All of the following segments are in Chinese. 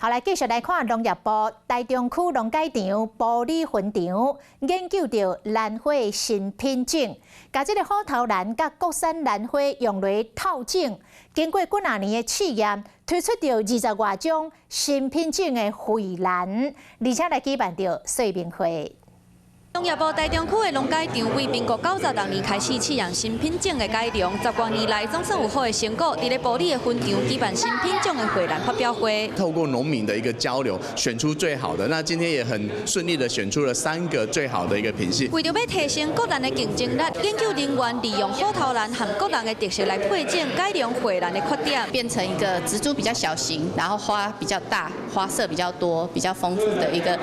后来继续来看农业部台中区农改场埔里分场研究到兰花新品种，把这个虎头兰甲国产兰花用来套种，经过几啊年的试验，推出到20多种新品种的惠兰，而且来举办到说明会。 农业部台中区的农改场为民国96年开始试验新品种的改良，10多年来总算有好的成果。伫咧埔里的分场举办新品种的惠兰发表会，透过农民的一个交流，选出最好的。那今天也很顺利的选出了3个最好的一个品系。为着要提升国兰的竞争力，研究人员利用虎头兰和国兰的特色来配件改良惠兰的缺点，变成一个植株比较小型，然后花比较大、花色比较多、比较丰富的一个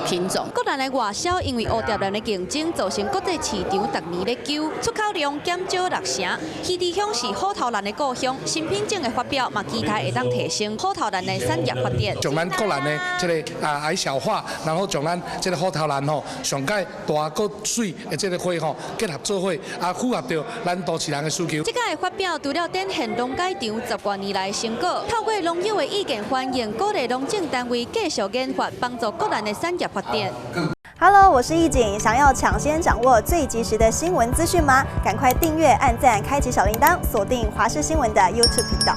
品种。国兰的外销因为乌蝶兰的竞争，造成国际市场逐年咧救，出口量减少6成。基地乡是虎头兰的故乡，新品种的发表嘛，期待会当提升虎头兰的产业发展。将咱国兰的这个矮小化，然后将咱这个虎头兰吼上盖大个水的这个花吼结合做伙，符合到咱都市人的需求。这届的发表除了展现农改场10多年来的成果，透过农友的意见反映，鼓励农政单位继续研发，帮助国兰的产业发展。Hello， 我是易景。想要抢先掌握最及时的新闻资讯吗？赶快订阅、按赞、开启小铃铛，锁定华视新闻的 YouTube 频道。